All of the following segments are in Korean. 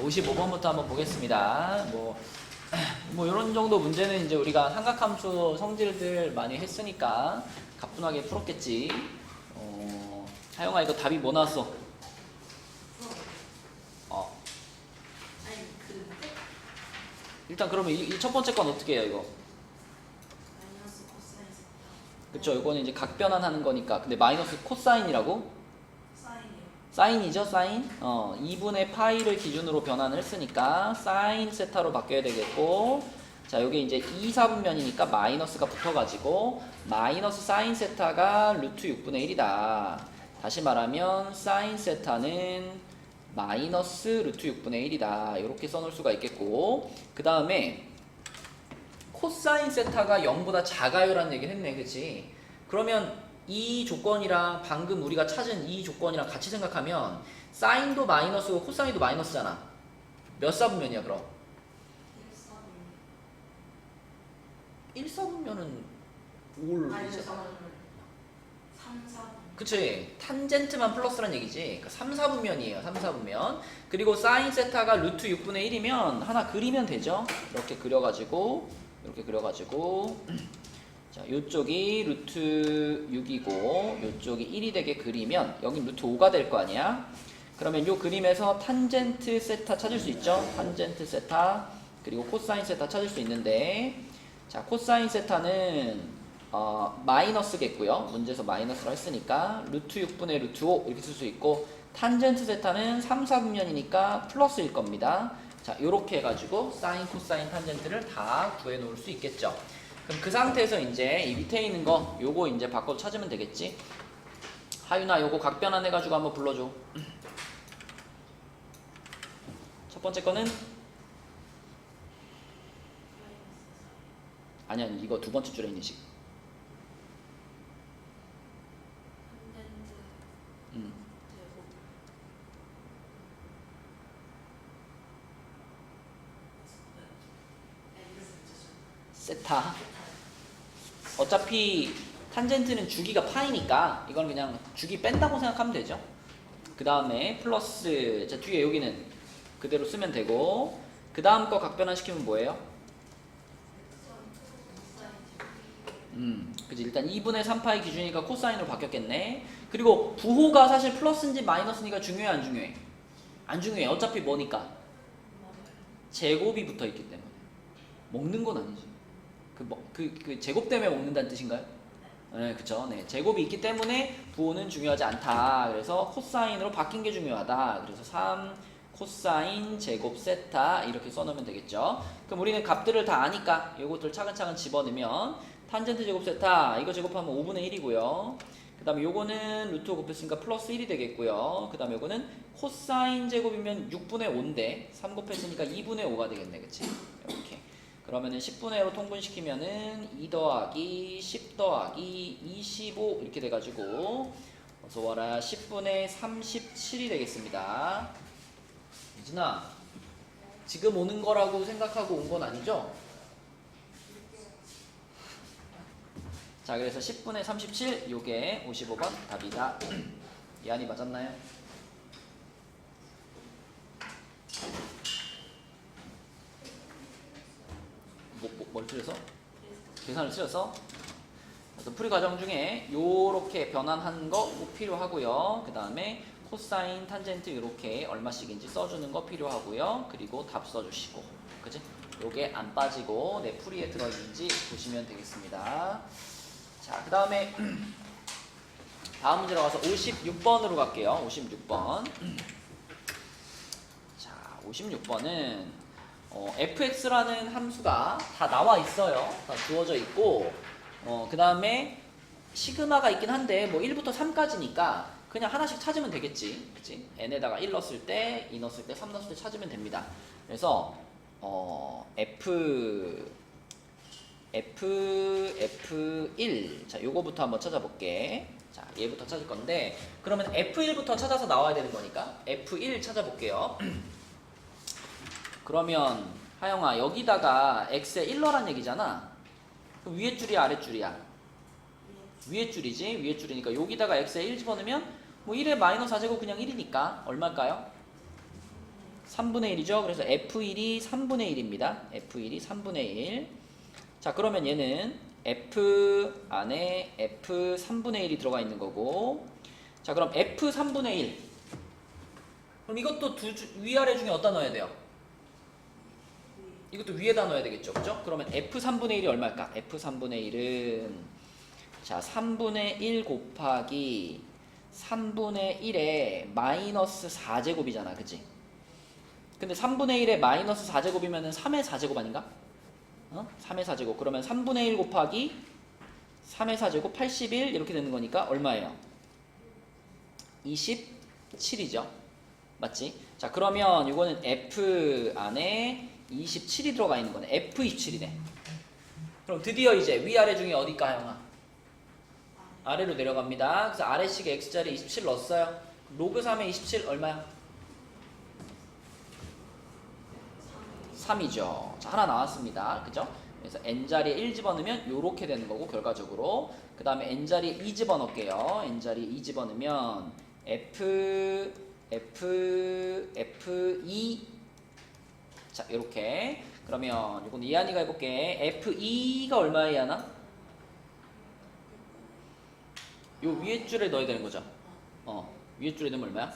55번부터 한번 보겠습니다. 뭐 이런 정도 문제는 이제 우리가 삼각함수 성질들 많이 했으니까 가뿐하게 풀었겠지. 하영아 이거 답이 뭐 나왔어? 아니 일단 그러면 이 첫 번째 건 어떻게 해요 이거? 마이너스 코사인 그쵸, 이거는 이제 각변환하는 거니까. 근데 마이너스 코사인이라고? 사인이요. 사인이죠, 사인. 2분의 파이를 기준으로 변환을 했으니까 사인 세타로 바뀌어야 되겠고, 자, 요게 이제 2, 4분면이니까 마이너스가 붙어가지고 마이너스 사인 세타가 루트 6분의 1이다. 다시 말하면 사인 세타는 마이너스 루트 6분의 1이다. 이렇게 써놓을 수가 있겠고, 그 다음에 코사인 세타가 0보다 작아요라는 얘기를 했네, 그치? 그러면 이 조건이랑 방금 우리가 찾은 이 조건이랑 같이 생각하면 사인도 마이너스고 코사인도 마이너스잖아. 몇 사분면이야 그럼? 1사분면은 올 아니 이제 3, 4분. 그치, 탄젠트만 플러스란 얘기지. 그러니까 3, 4분면이에요. 3, 4분면. 그리고 사인 세타가 루트 6분의 1이면 하나 그리면 되죠. 이렇게 그려가지고 자, 요쪽이 루트 6이고 요쪽이 1이 되게 그리면 여긴 루트 5가 될 거 아니야. 그러면 요 그림에서 탄젠트 세타 찾을 수 있죠. 탄젠트 세타 그리고 코사인 세타 찾을 수 있는데, 자, 코사인 세타는 마이너스겠고요. 문제에서 마이너스로 했으니까 루트 6분의 루트 5 이렇게 쓸 수 있고, 탄젠트 세타는 3, 4분면이니까 플러스일 겁니다. 자, 요렇게 해가지고 사인, 코사인, 탄젠트를 다 구해 놓을 수 있겠죠. 그럼 그 상태에서 이제 이 밑에 있는 거 요거 이제 바꿔서 찾으면 되겠지. 하윤아 요거 각변환 해가지고 한번 불러줘. 첫 번째 거는 아니야, 이거 두 번째 줄에 있는 식. 세타. 어차피 탄젠트는 주기가 파이니까 이건 그냥 주기 뺀다고 생각하면 되죠. 그 다음에 플러스, 자, 뒤에 여기는 그대로 쓰면 되고, 그 다음 거 각변환 시키면 뭐예요? 그치, 일단 2분의 3파이 기준이니까 코사인으로 바뀌었겠네. 그리고 부호가 사실 플러스인지 마이너스니까 중요해 안 중요해? 안 중요해. 어차피 뭐니까? 제곱이 붙어 있기 때문에. 먹는 건 아니지. 그 제곱 때문에 먹는다는 뜻인가요? 네, 그쵸. 네, 제곱이 있기 때문에 부호는 중요하지 않다. 그래서 코사인으로 바뀐 게 중요하다. 그래서 3 코사인 제곱 세타 이렇게 써놓으면 되겠죠. 그럼 우리는 값들을 다 아니까 요것들 차근차근 집어넣으면 탄젠트 제곱 세타 이거 제곱하면 5분의 1이고요. 그 다음에 요거는 루트 5 곱했으니까 플러스 1이 되겠고요. 그 다음에 요거는 코사인 제곱이면 6분의 5인데 3 곱했으니까 2분의 5가 되겠네, 그치? 이렇게. 그러면은 10분의 5로 통분시키면은 2 더하기 10 더하기 25 이렇게 돼가지고 어서 와라 10분의 37이 되겠습니다. 유진아, 지금 오는 거라고 생각하고 온 건 아니죠? 자, 그래서 10분의 37 요게 55번 답이다. 이한이 맞았나요? 뭘 틀려서? 계산을 틀려서? 그래서 풀이 과정 중에 요렇게 변환한 거 꼭 필요하고요. 그 다음에 코사인, 탄젠트 이렇게 얼마씩인지 써주는 거 필요하고요. 그리고 답 써주시고, 그치? 요게 안 빠지고 내 풀이에 들어있는지 보시면 되겠습니다. 자, 그 다음에 다음 문제로 가서 56번으로 갈게요. 56번. 자, 56번은 fx라는 함수가 다 나와 있어요. 다 주어져 있고, 그 다음에 시그마가 있긴 한데 뭐 1부터 3까지니까 그냥 하나씩 찾으면 되겠지, 그치? n에다가 1 넣었을 때, 2 넣었을 때, 3 넣었을 때 찾으면 됩니다. 그래서 F1. 자, 요거부터 한번 찾아볼게. 자, 얘부터 찾을 건데, 그러면 F1부터 찾아서 나와야 되는 거니까 F1 찾아볼게요. 그러면 하영아 여기다가 x에 1 넣으란 얘기잖아. 그럼 위에 줄이야 아래 줄이야? 위에 줄이지. 위에 줄이니까 여기다가 x에 1 집어넣으면 뭐 1에 마이너스 4제곱 그냥 1이니까 얼마일까요? 3분의 1이죠. 그래서 F1이 3분의 1입니다. F1이 3분의 1. 자, 그러면 얘는 F 안에 F 3분의 1이 들어가 있는 거고. 자, 그럼 F 3분의 1. 그럼 이것도 위아래 중에 어디다 넣어야 돼요? 이것도 위에다 넣어야 되겠죠. 그죠? 그러면 F 3분의 1이 얼마일까? F 3분의 1은 자, 3분의 1 곱하기 3분의 1에 마이너스 4제곱이잖아. 그치? 근데 3분의 1에 마이너스 4제곱이면 3의 4제곱 아닌가? 3의 4제곱. 그러면 3분의 1 곱하기 3의 4제곱 81 이렇게 되는 거니까 얼마예요? 27이죠. 맞지? 자, 그러면 이거는 F 안에 27이 들어가 있는 거네. F27이네. 그럼 드디어 이제 위아래 중에 어디일까, 형아? 아래로 내려갑니다. 그래서 아래식에 X자리에 27 넣었어요. 로그 3의 27 얼마야? 3이죠. 자, 하나 나왔습니다. 그죠? 그래서 N자리에 1 집어넣으면 요렇게 되는 거고, 결과적으로. 그 다음에 N자리에 2 집어넣을게요. N자리에 2 집어넣으면 F2. 자, 요렇게. 그러면 이건 이한이가 해볼게. F2가 얼마야, 이한아? 요 위에 줄에 넣어야 되는 거죠? 위에 줄에 넣으면 얼마야?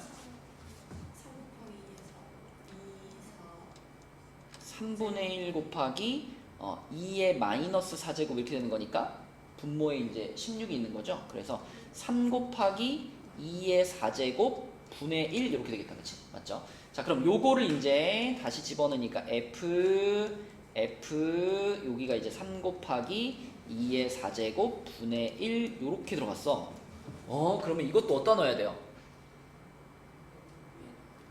3분의 1 곱하기 2의 마이너스 4제곱 이렇게 되는 거니까 분모에 이제 16이 있는 거죠. 그래서 3 곱하기 2의 4제곱 분의 1 이렇게 되겠다. 그치? 맞죠? 자, 그럼 요거를 이제 다시 집어넣으니까 F 여기가 이제 3 곱하기 2의 4제곱 분의 1 요렇게 들어갔어. 그러면 이것도 어디다 넣어야 돼요?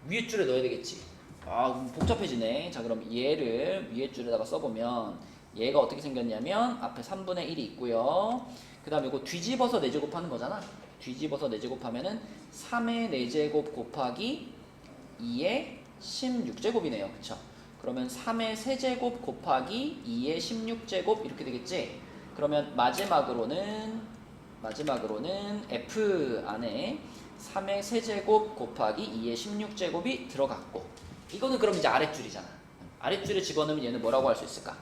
위에 줄에 넣어야 되겠지. 복잡해지네. 자, 그럼 얘를 위에 줄에다가 써보면 얘가 어떻게 생겼냐면 앞에 3분의 1이 있고요. 그 다음에 이거 뒤집어서 4제곱 하는 거잖아. 뒤집어서 4제곱 하면은 3의 4제곱 곱하기 2의 16제곱이네요. 그쵸? 그러면 3의 세제곱 곱하기 2의 16제곱 이렇게 되겠지? 그러면 마지막으로는 F 안에 3의 세제곱 곱하기 2의 16제곱이 들어갔고, 이거는 그럼 이제 아랫줄이잖아. 아랫줄에 집어넣으면 얘는 뭐라고 할 수 있을까?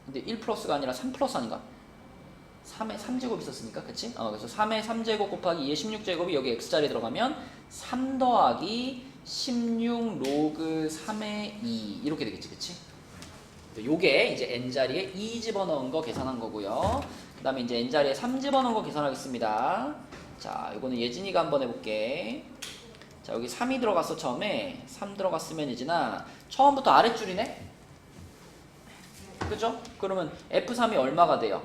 근데 1 플러스가 아니라 3 플러스 아닌가? 3의 3제곱 있었으니까, 그치? 그래서 3의 3제곱 곱하기 2의 16제곱이 여기 x자리에 들어가면 3 더하기 16 로그 3의 2 이렇게 되겠지, 그치? 요게 이제 n자리에 2 집어넣은 거 계산한 거고요. 그 다음에 이제 n자리에 3 집어넣은 거 계산하겠습니다. 자, 요거는 예진이가 한번 해볼게. 자, 여기 3이 들어갔어. 처음에 3 들어갔으면 예진아 처음부터 아랫줄이네? 그죠? 그러면 F3이 얼마가 돼요?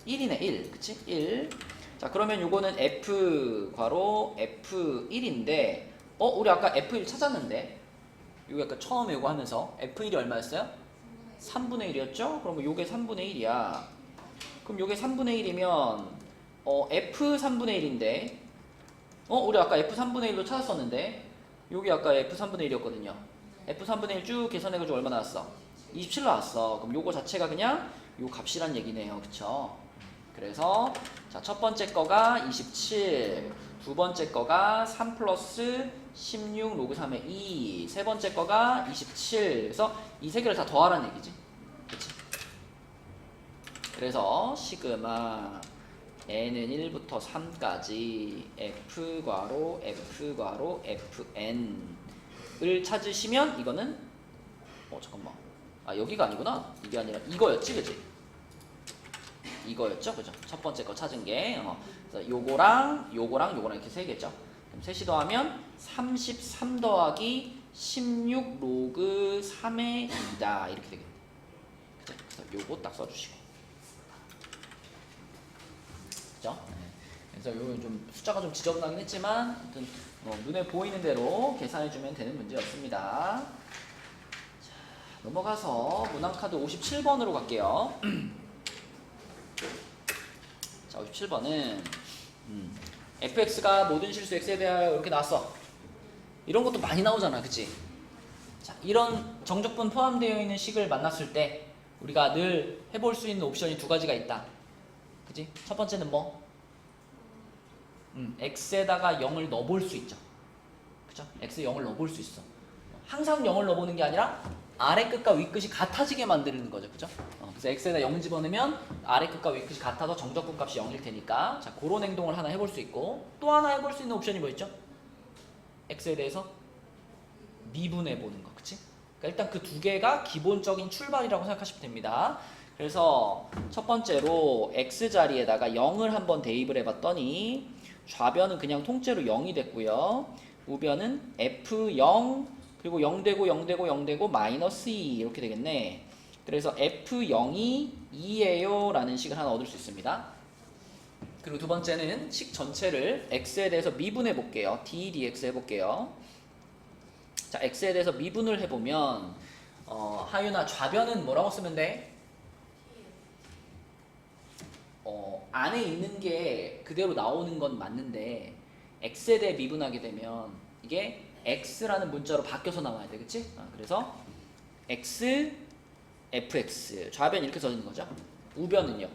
1이네. 1. 그치? 1. 자, 그러면 요거는 F 괄호 F1인데 우리 아까 F1 찾았는데 요게 아까 처음에 요거 하면서 F1이 얼마였어요? 3분의 1이었죠? 그러면 요게 3분의 1이야. 그럼 요게 3분의 1이면 F 3분의 1인데 우리 아까 F 3분의 1로 찾았었는데 요게 아까 F 3분의 1이었거든요. F 3분의 1 쭉 계산해가지고 얼마 나왔어? 27 나왔어. 그럼 요거 자체가 그냥 요 값이란 얘기네요. 그쵸? 그래서 자, 첫 번째 거가 27, 두 번째 거가 3 플러스 16 로그 3의 2, 세 번째 거가 27. 그래서 이 세 개를 다 더하라는 얘기지. 그치? 그래서 시그마 n은 1부터 3까지 f 괄호 fn을 찾으시면 이거는 잠깐만. 여기가 아니구나. 이게 아니라 이거였지, 그치? 이거였죠, 그죠? 첫 번째 거 찾은 게. 그래서 요거랑 이렇게 세 개죠. 그럼 셋이 더하면 33 더하기 16 로그 3의 2다. 이렇게 되겠네. 그죠? 그래서 요거 딱 써주시고. 그죠? 그래서 요거 좀 숫자가 좀 지저분하긴 했지만, 아무튼 눈에 보이는 대로 계산해주면 되는 문제였습니다. 넘어가서 문항카드 57번으로 갈게요. 자, 57번은 fx가 모든 실수 x에 대하여 이렇게 나왔어. 이런 것도 많이 나오잖아, 그치? 자, 자, 이런 정적분 포함되어 있는 식을 만났을 때 우리가 늘 해볼 수 있는 옵션이 두 가지가 있다. 그지? 첫 번째는 뭐? x에다가 0을 넣어볼 수 있죠. 그죠? x에 0을 넣어볼 수 있어. 항상 0을 넣어보는 게 아니라 아래 끝과 위 끝이 같아지게 만드는 거죠. 그죠? 그래서 x에다 0을 집어넣으면 아래 끝과 위 끝이 같아서 정적분 값이 0일 테니까 자, 그런 행동을 하나 해볼 수 있고 또 하나 해볼 수 있는 옵션이 뭐 있죠? x에 대해서 미분해보는 거. 그치? 그러니까 일단 그 두 개가 기본적인 출발이라고 생각하시면 됩니다. 그래서 첫 번째로 x 자리에다가 0을 한번 대입을 해봤더니 좌변은 그냥 통째로 0이 됐고요. 우변은 f0 그리고 0 되고 0 되고 0 되고 마이너스 2 이렇게 되겠네. 그래서 f0이 2예요 라는 식을 하나 얻을 수 있습니다. 그리고 두 번째는 식 전체를 x에 대해서 미분해 볼게요. d dx 해볼게요. 자, x에 대해서 미분을 해보면 하윤아 좌변은 뭐라고 쓰면 돼? 안에 있는 게 그대로 나오는 건 맞는데 x에 대해 미분하게 되면 이게 x라는 문자로 바뀌어서 나와야 돼. 그치? 그래서 x, fx 좌변 이렇게 써지는 거죠. 우변은요?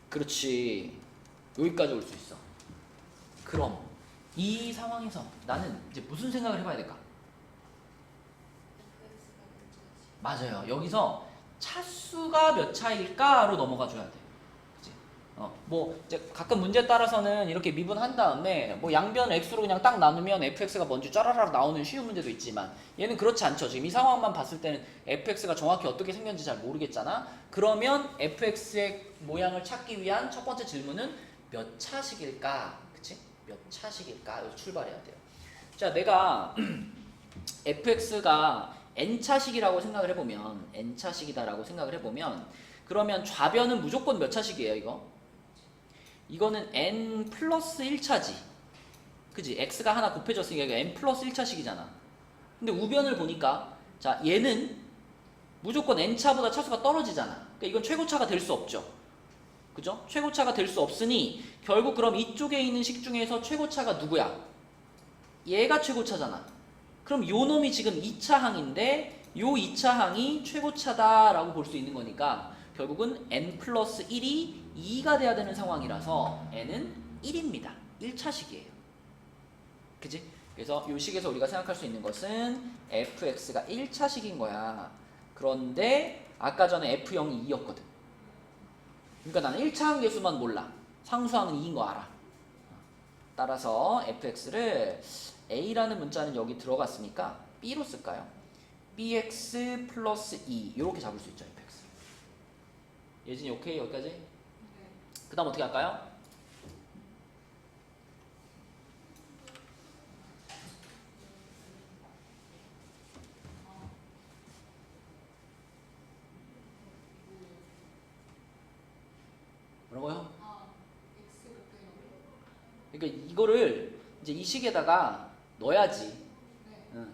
그렇지. 여기까지 올 수 있어. 그럼 이 상황에서 나는 이제 무슨 생각을 해봐야 될까? 맞아요. 여기서 차수가 몇 차일까로 넘어가 줘야 돼. 그치? 뭐 이제 가끔 문제 따라서는 이렇게 미분한 다음에 뭐 양변 x로 그냥 딱 나누면 fx가 먼저 짜라락 나오는 쉬운 문제도 있지만 얘는 그렇지 않죠. 지금 이 상황만 봤을 때는 fx가 정확히 어떻게 생겼는지 잘 모르겠잖아. 그러면 fx의 모양을 찾기 위한 첫 번째 질문은 몇 차식일까? 그치? 몇 차식일까? 여기서 출발해야 돼요. 자, 내가 fx가 n차식이라고 생각을 해보면 n차식이다라고 생각을 해보면 그러면 좌변은 무조건 몇 차식이에요 이거? 이거는 n 플러스 1차지. 그지? x가 하나 곱해졌으니까 이거 n 플러스 1차식이잖아. 근데 우변을 보니까 자 얘는 무조건 n차보다 차수가 떨어지잖아. 그러니까 이건 최고차가 될 수 없죠. 그죠? 최고차가 될 수 없으니 결국 그럼 이쪽에 있는 식 중에서 최고차가 누구야? 얘가 최고차잖아. 그럼 요 놈이 지금 2차 항인데 요 2차 항이 최고차다라고 볼 수 있는 거니까 결국은 n 플러스 1이 2가 돼야 되는 상황이라서 n은 1입니다. 1차식이에요. 그지? 그래서 요 식에서 우리가 생각할 수 있는 것은 fx가 1차식인 거야. 그런데 아까 전에 f0이 2였거든. 그러니까 나는 1차항 계수만 몰라. 상수항은 2인 거 알아. 따라서 fx를 a라는 문자는 여기 들어갔으니까 b로 쓸까요? bx 플러스 2 이렇게 잡을 수 있죠. fx. 예진이 오케이? 여기까지? 네. 그 다음 어떻게 할까요? 뭐라고요? 그러니까 이거를 이제 이 식에다가 넣어야지.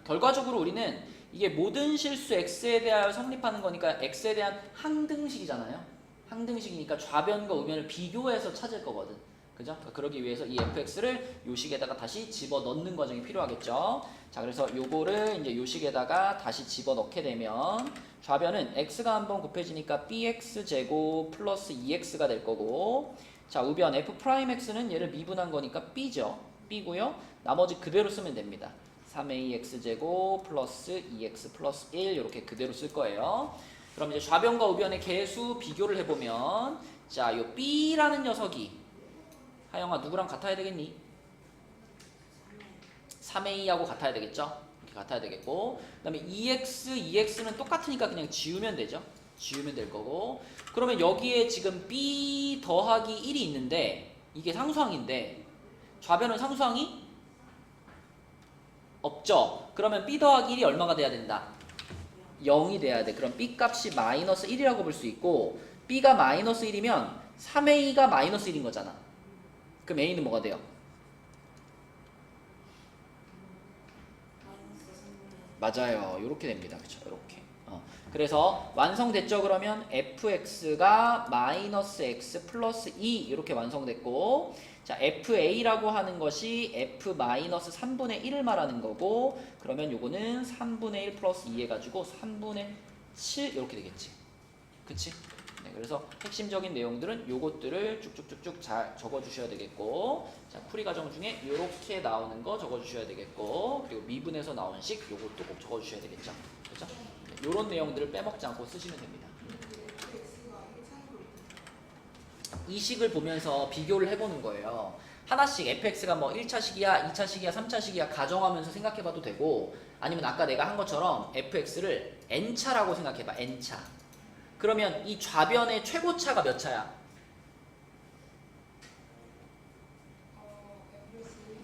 결과적으로 우리는 이게 모든 실수 x에 대하여 성립하는 거니까 x에 대한 항등식이잖아요. 항등식이니까 좌변과 우변을 비교해서 찾을 거거든. 그죠? 그러니까 그러기 위해서 이 fx를 요 식에다가 다시 집어 넣는 과정이 필요하겠죠. 자, 그래서 요거를 이제 요 식에다가 다시 집어 넣게 되면 좌변은 x가 한번 곱해지니까 bx 제곱 플러스 2x가 될 거고, 자, 우변 f'x는 얘를 미분한 거니까 b죠. b고요. 나머지 그대로 쓰면 됩니다. 3ax 제곱 플러스 2x 플러스 1 이렇게 그대로 쓸 거예요. 그럼 이제 좌변과 우변의 개수 비교를 해보면 자, 요 b라는 녀석이 하영아 누구랑 같아야 되겠니? 3a하고 같아야 되겠죠? 이렇게 같아야 되겠고, 그 다음에 2x는 똑같으니까 그냥 지우면 되죠. 지우면 될 거고, 그러면 여기에 지금 b 더하기 1이 있는데 이게 상수항인데 좌변은 상수항이 없죠. 그러면 b 더하기 1이 얼마가 돼야 된다? 0이 돼야 돼. 그럼 b 값이 마이너스 1이라고 볼 수 있고, b가 마이너스 1이면 3a가 마이너스 1인 거잖아. 그럼 a는 뭐가 돼요? 맞아요. 이렇게 됩니다. 그쵸? 이렇게. 그래서 완성됐죠? 그러면 fx가 마이너스 x 플러스 2 이렇게 완성됐고, 자 fa라고 하는 것이 f 마이너스 3분의 1을 말하는 거고, 그러면 요거는 3분의 1 플러스 2 해가지고 3분의 7 이렇게 되겠지. 그치? 네, 그래서 핵심적인 내용들은 요것들을 쭉쭉쭉쭉 잘 적어주셔야 되겠고, 자 풀이 과정 중에 요렇게 나오는 거 적어주셔야 되겠고, 그리고 미분에서 나온 식 요것도 꼭 적어주셔야 되겠죠. 그죠? 요런 내용들을 빼먹지 않고 쓰시면 됩니다. 이 식을 보면서 비교를 해보는 거예요. 하나씩 fx가 뭐 1차식이야, 2차식이야, 3차식이야 가정하면서 생각해봐도 되고, 아니면 아까 내가 한 것처럼 fx를 n차라고 생각해봐. n차. 그러면 이 좌변의 최고차가 몇 차야?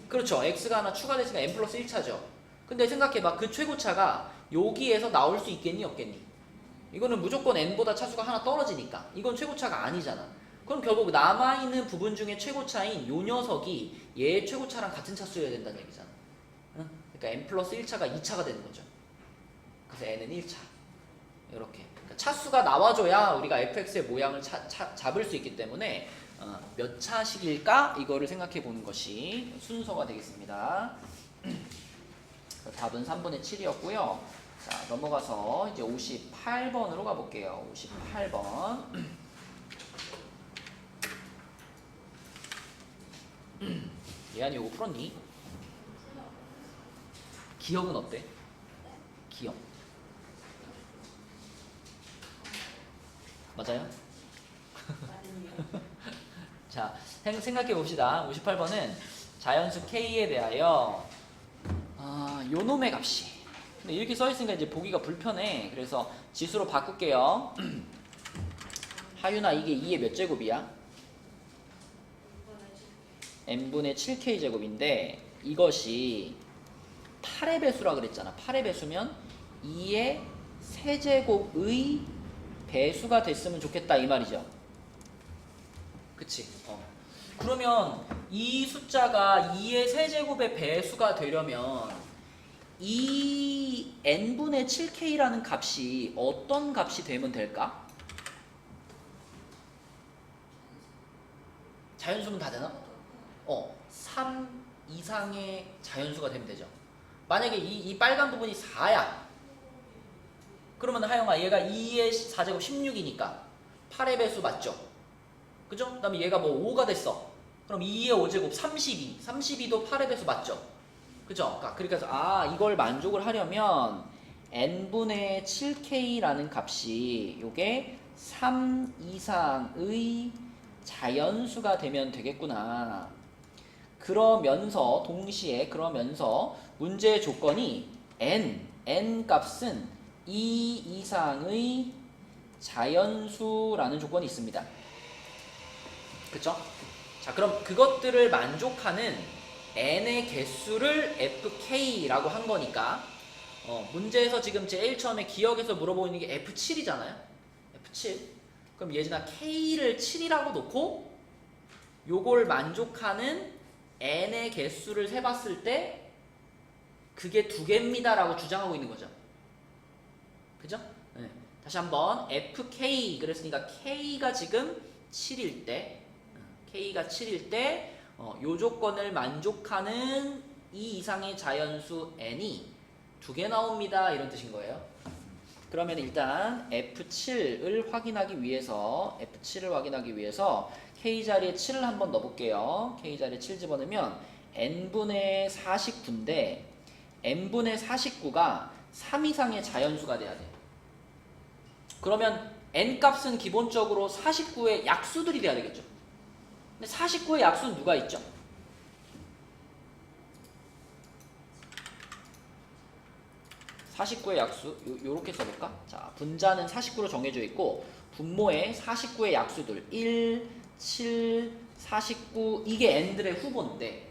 그렇죠. x가 하나 추가됐으니까 n 플러스 1차죠. 근데 생각해봐. 그 최고차가 여기에서 나올 수 있겠니 없겠니? 이거는 무조건 n보다 차수가 하나 떨어지니까 이건 최고차가 아니잖아. 그럼 결국 남아있는 부분 중에 최고차인 요 녀석이 얘의 최고차랑 같은 차수여야 된다는 얘기잖아. 응? 그러니까 n 플러스 1차가 2차가 되는 거죠. 그래서 n은 1차. 이렇게 그러니까 차수가 나와줘야 우리가 fx의 모양을 잡을 수 있기 때문에 몇 차식일까? 이거를 생각해 보는 것이 순서가 되겠습니다. 답은 3분의 7이었고요. 자, 넘어가서 이제 58번으로 가볼게요. 58번. 예안이 이거 풀었니? 기억은 어때? 기억. 맞아요? 자, 생각해 봅시다. 58번은 자연수 K에 대하여 요놈의 값이. 근데 이렇게 써있으니까 이제 보기가 불편해. 그래서 지수로 바꿀게요. 하윤아, 이게 2의 몇 제곱이야? n분의 7k 제곱인데 이것이 8의 배수라 그랬잖아. 8의 배수면 2의 세제곱의 배수가 됐으면 좋겠다 이 말이죠. 그치? 그러면 이 숫자가 2의 세제곱의 배수가 되려면 이 n분의 7k라는 값이 어떤 값이 되면 될까? 자연수면 다 되나? 3 이상의 자연수가 되면 되죠. 만약에 이 빨간 부분이 4야. 그러면 하영아 얘가 2의 4제곱 16이니까 8의 배수 맞죠? 그죠? 그 다음에 얘가 뭐 5가 됐어. 그럼 2의 5제곱 32. 32도 8의 배수 맞죠? 그죠? 그러니까 이걸 만족을 하려면 n분의 7k라는 값이 요게 3 이상의 자연수가 되면 되겠구나. 그러면서 동시에 문제의 조건이 n 값은 2 이상의 자연수라는 조건이 있습니다. 그쵸? 자, 그럼 그것들을 만족하는 n의 개수를 fk라고 한 거니까 문제에서 지금 제일 처음에 기억에서 물어보는 게 f7이잖아요. f7. 그럼 예진아 k를 7이라고 놓고 요걸 만족하는 n의 개수를 세봤을 때 그게 2개입니다 라고 주장하고 있는 거죠. 그죠? 네. 다시 한번 fk 그랬으니까 k가 지금 7일 때 요 조건을 만족하는 2 이상의 자연수 n이 2개 나옵니다 이런 뜻인 거예요. 그러면 일단 F7을 확인하기 위해서 K자리에 7을 한번 넣어볼게요. K자리에 7 집어넣으면 N분의 49인데 N분의 49가 3 이상의 자연수가 돼야 돼. 그러면 N값은 기본적으로 49의 약수들이 돼야 되겠죠. 근데 49의 약수는 누가 있죠? (49의) 약수 요렇게 써볼까? 자, 분자는 49로 정해져 있고 분모에 49의 약수들 1, 7, 49 이게 n들의 후보인데,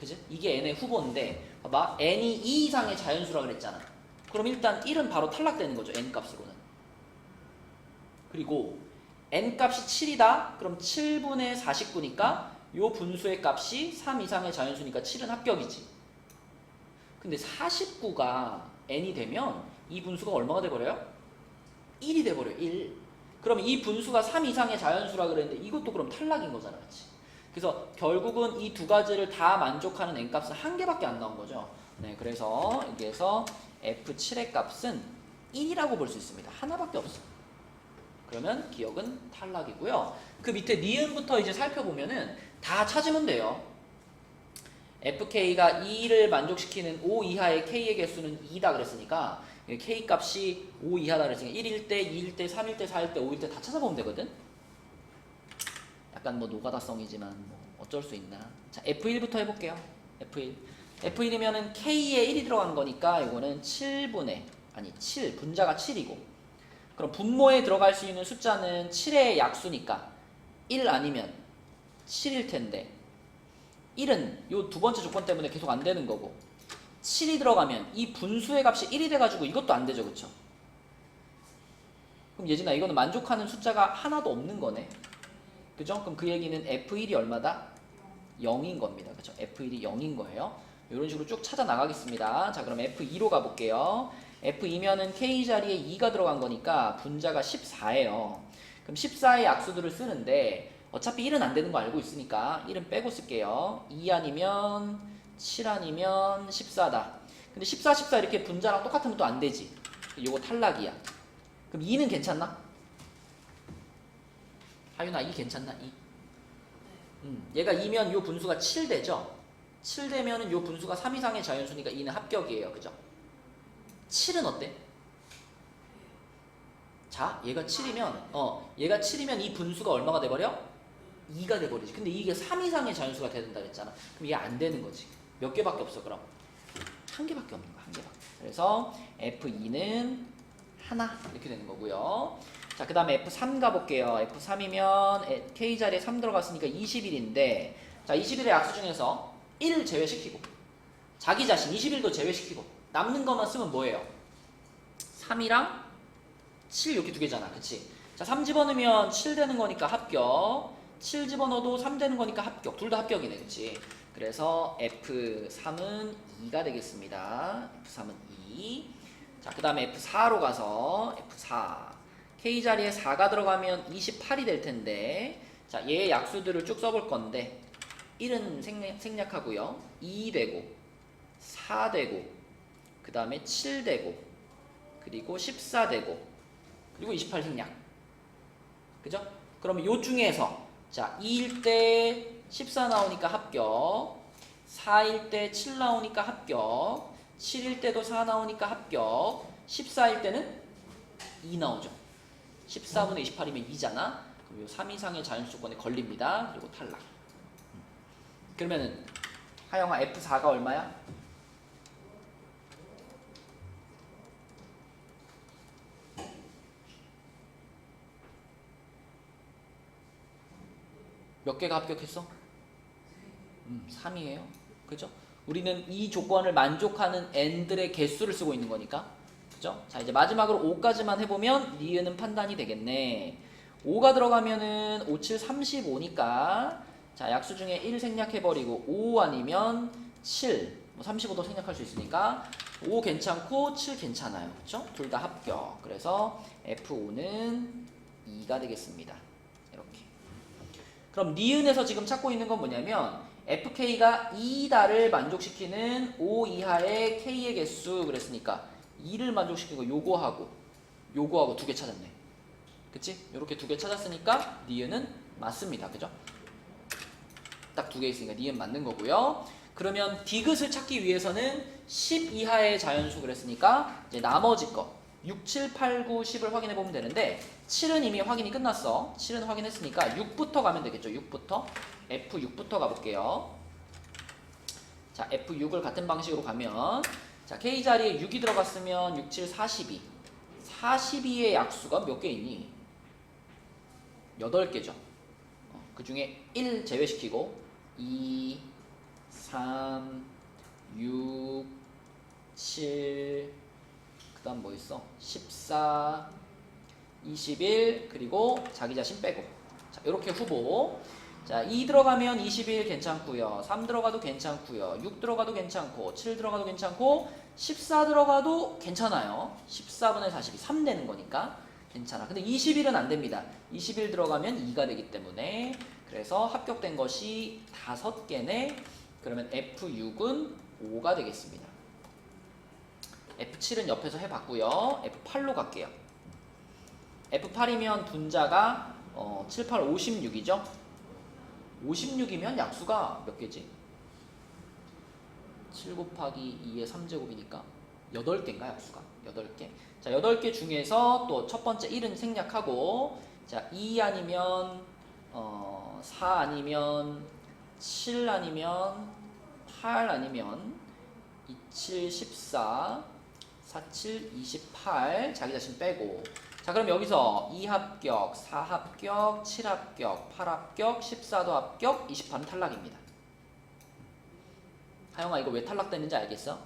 그지? 이게 n의 후보인데 봐봐 n이 2 이상의 자연수라 그랬잖아. 그럼 일단 1은 바로 탈락되는 거죠. n 값으로는. 그리고 n 값이 7이다. 그럼 7분의 49니까 요 분수의 값이 3 이상의 자연수니까 7은 합격이지. 근데 49가 n이 되면 이 분수가 얼마가 돼버려요? 1이 돼버려요. 1. 그러면 이 분수가 3 이상의 자연수라 그랬는데 이것도 그럼 탈락인 거잖아. 그렇지? 그래서 결국은 이 두 가지를 다 만족하는 n값은 한 개밖에 안 나온 거죠. 네, 그래서 여기에서 f7의 값은 1이라고 볼 수 있습니다. 하나밖에 없어. 그러면 기억은 탈락이고요. 그 밑에 니은부터 이제 살펴보면은 다 찾으면 돼요. fk가 2를 만족시키는 5 이하의 k의 개수는 2다 그랬으니까 k 값이 5 이하다 그랬으니까 1일 때, 2일 때, 3일 때, 4일 때, 5일 때 다 찾아보면 되거든. 약간 뭐 노가다성이지만 뭐 어쩔 수 있나. 자, F1부터 해볼게요. F1. F1이면은 K에 1이 들어간 거니까 이거는 7분의, 아니 7, 분자가 7이고. 그럼 분모에 들어갈 수 있는 숫자는 7의 약수니까 1 아니면 7일 텐데 1은 요 두 번째 조건 때문에 계속 안 되는 거고 7이 들어가면 이 분수의 값이 1이 돼가지고 이것도 안 되죠. 그쵸? 그럼 예진아 이거는 만족하는 숫자가 하나도 없는 거네. 그죠? 그럼 그 얘기는 F1이 얼마다? 0인 겁니다. 그죠? F1이 0인 거예요. 이런 식으로 쭉 찾아 나가겠습니다. 자, 그럼 F2로 가볼게요. F2면은 K 자리에 2가 들어간 거니까 분자가 14예요. 그럼 14의 약수들을 쓰는데 어차피 1은 안 되는 거 알고 있으니까 1은 빼고 쓸게요. 2 아니면 7 아니면 14다. 근데 14, 14 이렇게 분자랑 똑같으면 또 안 되지. 요거 탈락이야. 그럼 2는 괜찮나? 하윤아 2 괜찮나? 2? 얘가 2면 요 분수가 7 되죠? 7 되면은 요 분수가 3 이상의 자연수니까 2는 합격이에요. 그죠? 7은 어때? 자, 얘가 7이면 얘가 7이면 이 분수가 얼마가 돼버려? 2가 돼버리지. 근데 이게 3 이상의 자연수가 돼야 된다 그랬잖아. 그럼 이게 안 되는 거지. 몇 개밖에 없어 그럼? 한 개밖에 없는 거야. 한 개밖에. 그래서 F2는 하나 이렇게 되는 거고요. 자, 그 다음에 F3 가볼게요. F3이면 K 자리에 3 들어갔으니까 21인데 자, 21의 약수 중에서 1 제외시키고 자기 자신 21도 제외시키고 남는 것만 쓰면 뭐예요? 3이랑 7 이렇게 두 개잖아. 그치? 자, 3 집어넣으면 7 되는 거니까 합격. 7 집어넣어도 3 되는 거니까 합격. 둘 다 합격이네. 그치? 그래서 F3은 2가 되겠습니다. F3은 2. 자, 그 다음에 F4로 가서 F4. K 자리에 4가 들어가면 28이 될 텐데 자, 얘의 약수들을 쭉 써볼 건데 1은 생략하고요. 2 되고 4 되고 그 다음에 7 되고 그리고 14 되고 그리고 28 생략. 그죠? 그러면 요 중에서 자, 2일 때 14 나오니까 합격. 4일 때 7 나오니까 합격. 7일 때도 4 나오니까 합격. 14일 때는 2 나오죠. 14분의 28이면 2잖아. 그럼 요 3 이상의 자연수 조건에 걸립니다. 그리고 탈락. 그러면은 하영아 F4가 얼마야? 몇 개가 합격했어? 3이에요. 그죠? 우리는 이 조건을 만족하는 n들의 개수를 쓰고 있는 거니까. 그죠? 자, 이제 마지막으로 5까지만 해보면 니은은 판단이 되겠네. 5가 들어가면은 5, 7, 35니까 자, 약수 중에 1 생략해버리고 5 아니면 7, 뭐 35도 생략할 수 있으니까 5 괜찮고 7 괜찮아요. 그쵸? 둘 다 합격. 그래서 F5는 2가 되겠습니다. 이렇게. 그럼 니은에서 지금 찾고 있는 건 뭐냐면 FK가 2다를 만족시키는 5 이하의 K의 개수 그랬으니까 2를 만족시키고 요거하고 두 개 찾았네. 그치? 요렇게 두 개 찾았으니까 니은은 맞습니다. 그죠? 딱 두 개 있으니까 니은 맞는 거고요. 그러면 디귿을 찾기 위해서는 10 이하의 자연수 그랬으니까 이제 나머지 거 6, 7, 8, 9, 10을 확인해 보면 되는데 7은 이미 확인이 끝났어. 7은 확인했으니까 6부터 가면 되겠죠. 6부터 F6부터 가볼게요. 자, F6을 같은 방식으로 가면 자, K 자리에 6이 들어갔으면 6, 7, 42 42의 약수가 몇 개 있니? 8개죠. 그 중에 1 제외시키고 2, 3, 6, 7 그 다음 뭐 있어? 14, 21 그리고 자기 자신 빼고 자, 이렇게 후보. 자, 2 들어가면 21 괜찮고요. 3 들어가도 괜찮고요. 6 들어가도 괜찮고 7 들어가도 괜찮고 14 들어가도 괜찮아요. 14분의 42 3 되는 거니까 괜찮아. 근데 21은 안 됩니다. 21 들어가면 2가 되기 때문에 그래서 합격된 것이 5개네. 그러면 F6은 5가 되겠습니다. F7은 옆에서 해봤고요. F8로 갈게요. F8이면 분자가 7, 8, 56이죠. 56이면 약수가 몇 개지? 7 곱하기 2의 3제곱이니까 8개인가 약수가? 8개. 자, 8개 중에서 또 첫 번째 1은 생략하고, 자, 2 아니면 4 아니면 7 아니면 8 아니면 27, 14, 47, 28 자기 자신 빼고. 자, 그럼 여기서 2합격, 4합격, 7합격, 8합격, 14도 합격, 28은 탈락입니다. 하영아 이거 왜 탈락되는지 알겠어?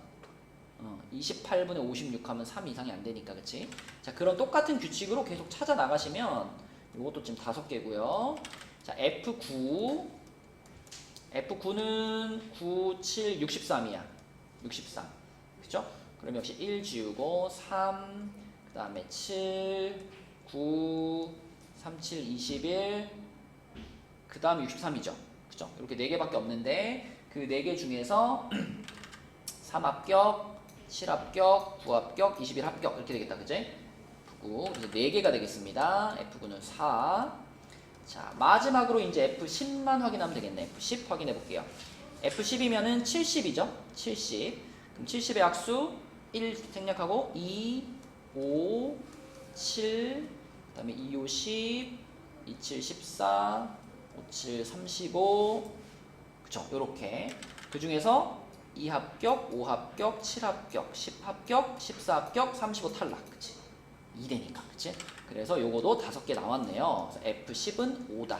28분의 56 하면 3 이상이 안 되니까, 그치? 자, 그런 똑같은 규칙으로 계속 찾아 나가시면 이것도 지금 5개고요. 자, F9. F9는 9, 7, 63이야. 63. 그죠? 그럼 역시 1 지우고 3, 그 다음에 7, 9, 3, 7, 21, 그 다음에 63이죠. 그죠? 이렇게 4개밖에 없는데 그 4개 중에서 3합격, 7합격, 9합격, 21합격 이렇게 되겠다. 그치? F9. 그래서 4개가 되겠습니다. F9는 4. 자, 마지막으로 이제 F10만 확인하면 되겠네. F10 확인해 볼게요. F10이면은 70이죠? 70. 그럼 70의 약수 1 생략하고 2, 5, 7, 그 다음에 2, 5, 10, 2, 7, 14, 5, 7, 35. 그쵸? 요렇게. 그 중에서 2합격, 5합격, 7합격, 10합격, 14합격, 35 탈락. 그치? 2대니까. 그치? 그래서 요거도 5개 나왔네요. 그래서 F10은 5다.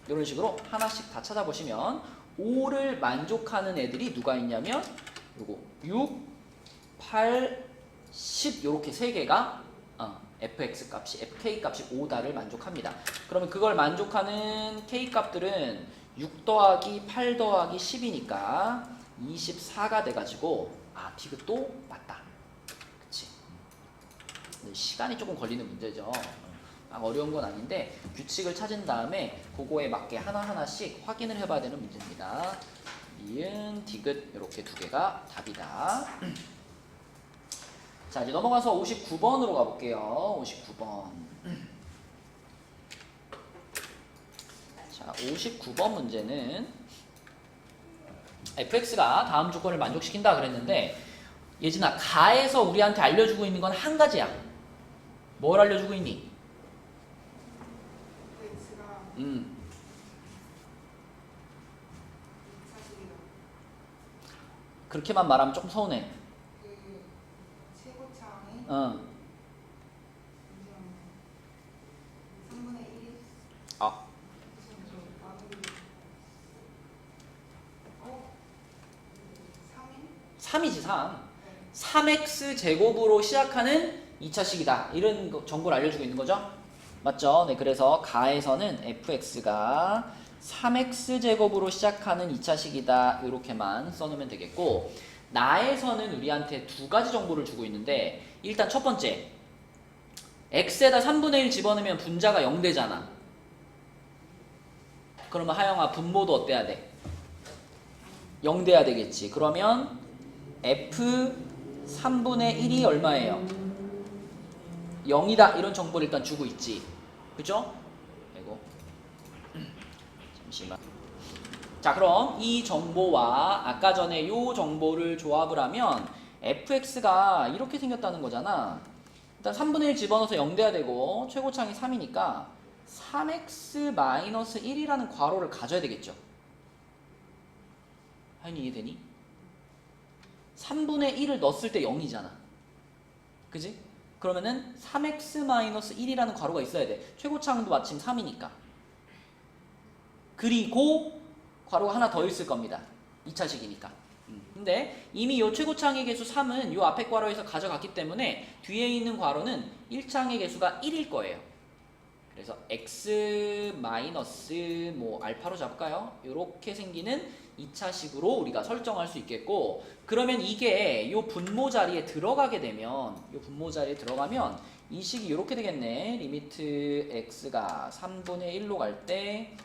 이런 식으로 하나씩 다 찾아보시면 5를 만족하는 애들이 누가 있냐면 요거 6, 8, 10 요렇게 3개가 fx 값이 fk 값이 5다를 만족합니다. 그러면 그걸 만족하는 k 값들은 6 더하기 8 더하기 10이니까 24가 돼가지고 디귿도 맞다. 그치? 시간이 조금 걸리는 문제죠. 어려운 건 아닌데 규칙을 찾은 다음에 그거에 맞게 하나하나씩 확인을 해봐야 되는 문제입니다. 니은, 디귿 이렇게 2개가 답이다. 자, 이제 넘어가서 59번으로 가볼게요. 59번. 자, 59번 문제는 fx가 다음 조건을 만족시킨다 그랬는데, 예진아, 가에서 우리한테 알려주고 있는 건 한 가지야. 뭘 알려주고 있니? 그렇게만 말하면 조금 서운해. 최고창이 3분의 1. 3이지 3. 3x 제곱으로 시작하는 2차식이다. 이런 정보를 알려주고 있는 거죠? 맞죠? 네, 그래서 가에서는 fx가 3x 제곱으로 시작하는 2차식이다. 이렇게만 써놓으면 되겠고, 나에서는 우리한테 2가지 정보를 주고 있는데, 일단 첫 번째, x에다 3분의 1 집어넣으면 분자가 0 되잖아. 그러면 하영아, 분모도 어때야 돼? 0 돼야 되겠지. 그러면 f 3분의 1이 얼마예요? 0이다. 이런 정보를 일단 주고 있지. 그죠? 이거 잠시만. 자, 그럼 이 정보와 아까 전에 요 정보를 조합을 하면 fx가 이렇게 생겼다는 거잖아. 일단 3분의 1 집어넣어서 0 돼야 되고 최고창이 3이니까 3x-1이라는 괄호를 가져야 되겠죠. 하윤이 이해되니? 3분의 1을 넣었을 때 0이잖아. 그지? 그러면은 3x-1이라는 괄호가 있어야 돼. 최고창도 마침 3이니까. 그리고 괄호가 하나 더 있을 겁니다. 2차식이니까. 근데 이미 요 최고창의 개수 3은 요 앞에 괄호에서 가져갔기 때문에 뒤에 있는 괄호는 1창의 개수가 1일 거예요. 그래서 x 뭐 알파로 잡을까요? 요렇게 생기는 2차식으로 우리가 설정할 수 있겠고, 그러면 이게 요 분모 자리에 들어가게 되면, 요 분모 자리에 들어가면 이 식이 이렇게 되겠네. 리미트 x가 3분의 1로 갈 때,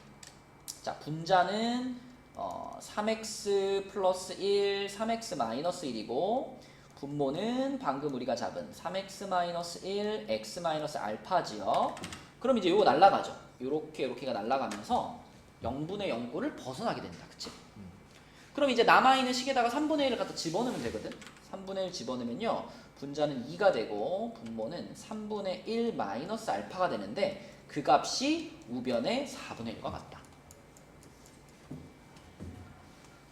자, 분자는 3x 플러스 1, 3x 마이너스 1이고, 분모는 방금 우리가 잡은 3x 마이너스 1, x 마이너스 알파지요. 그럼 이제 요거 날라가죠. 요렇게가 날라가면서 0분의 0꼴을 벗어나게 된다. 그치? 그럼 이제 남아있는 식에다가 3분의 1을 갖다 집어넣으면 되거든. 3분의 1 집어넣으면요, 분자는 2가 되고 분모는 3분의 1 마이너스 알파가 되는데, 그 값이 우변의 4분의 1과 같다.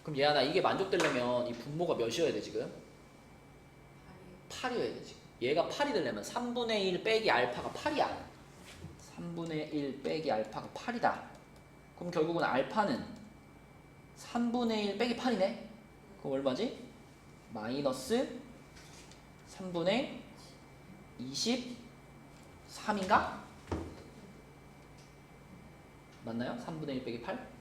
그럼 얘야, 나 이게 만족되려면 이 분모가 몇이어야 돼 지금? 8이어야 돼 지금. 얘가 8이 되려면 3분의 1 빼기 알파가 8이야. 3분의 1 빼기 알파가 8이다. 그럼 결국은 알파는 3분의 1 빼기 8이네? 그럼 얼마지? 마이너스 3분의 23인가? 맞나요? 3분의 1 빼기 8?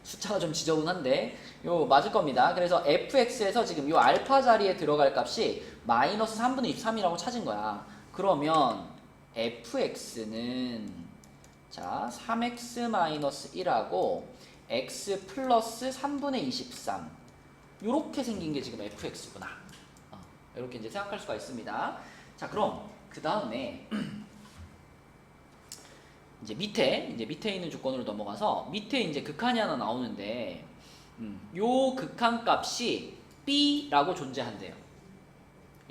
숫자가 좀 지저분한데 요 맞을 겁니다. 그래서 fx에서 지금 요 알파 자리에 들어갈 값이 마이너스 3분의 23이라고 찾은 거야. 그러면 fx는 자 3x 마이너스 1하고 x 플러스 3분의 23 요렇게 생긴 게 지금 fx구나. 이렇게 이제 생각할 수가 있습니다. 자, 그럼 그 다음에 이제 밑에 있는 조건으로 넘어가서 밑에 이제 극한이 하나 나오는데 요 극한 값이 b라고 존재한대요.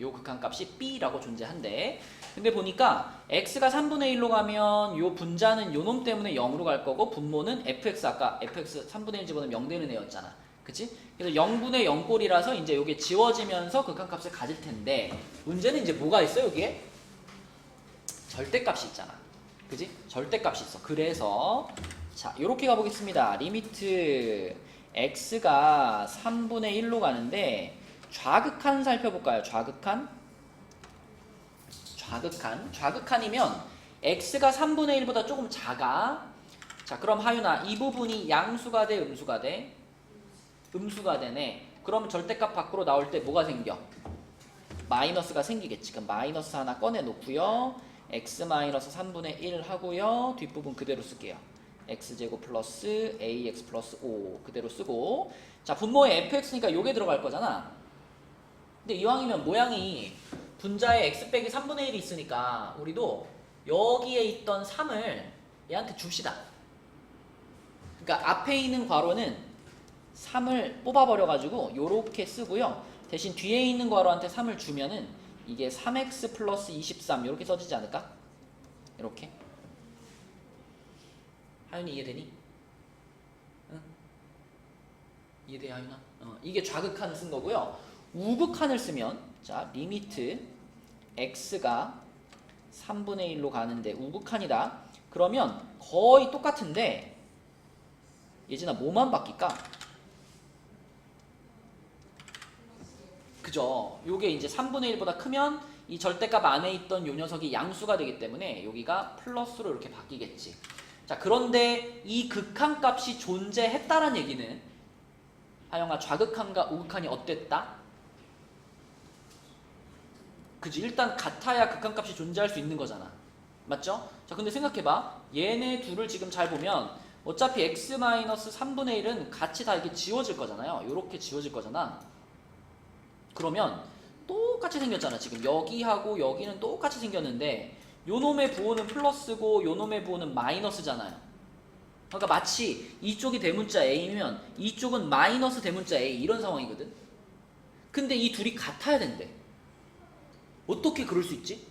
요 극한 값이 b라고 존재한대. 근데 보니까 x가 3분의 1로 가면 요 분자는 요 놈 때문에 0으로 갈 거고 분모는 fx 아까 fx 3분의 1 집어넣으면 0 되는 애였잖아. 그치? 그래서 0분의 0꼴이라서 이제 요게 지워지면서 극한 값을 가질 텐데 문제는 이제 뭐가 있어 여기에? 절대값이 있잖아. 그지? 절대값이 있어. 그래서 자 요렇게 가보겠습니다. 리미트 x가 3분의 1로 가는데 좌극한 살펴볼까요? 좌극한이면 x가 3분의 1보다 조금 작아. 자, 그럼 하윤아 이 부분이 양수가 돼 음수가 돼? 음수가 되네. 그러면 절대값 밖으로 나올 때 뭐가 생겨? 마이너스가 생기겠지. 그럼 마이너스 하나 꺼내 놓고요. x 마이너스 3분의 1 하고요. 뒷부분 그대로 쓸게요. x제곱 플러스 ax 플러스 5 그대로 쓰고, 자 분모에 fx니까 요게 들어갈 거잖아. 근데 이왕이면 모양이 분자에 x 빼기 3분의 1이 있으니까 우리도 여기에 있던 3을 얘한테 줍시다. 그러니까 앞에 있는 괄호는 3을 뽑아버려가지고 요렇게 쓰고요. 대신 뒤에 있는 괄호한테 3을 주면은 이게 3x 플러스 23 이렇게 써지지 않을까? 이렇게. 하윤이 이해되니? 응? 이해돼 하윤아? 이게 좌극한을 쓴 거고요. 우극한을 쓰면 자 리미트 x가 3분의 1로 가는데 우극한이다. 그러면 거의 똑같은데 예진아 뭐만 바뀔까? 그죠? 요게 이제 3분의 1보다 크면 이 절대값 안에 있던 요 녀석이 양수가 되기 때문에 여기가 플러스로 이렇게 바뀌겠지. 자, 그런데 이 극한값이 존재했다란 얘기는 하영아 좌극한과 우극한이 어땠다? 그지? 일단 같아야 극한값이 존재할 수 있는 거잖아. 맞죠? 자, 근데 생각해봐. 얘네 둘을 지금 잘 보면 어차피 x-3분의 1은 같이 다 이렇게 지워질 거잖아요. 요렇게 지워질 거잖아. 그러면 똑같이 생겼잖아. 지금 여기하고 여기는 똑같이 생겼는데 요놈의 부호는 플러스고 요놈의 부호는 마이너스잖아요. 그러니까 마치 이쪽이 대문자 A면 이쪽은 마이너스 대문자 A 이런 상황이거든. 근데 이 둘이 같아야 된대. 어떻게 그럴 수 있지?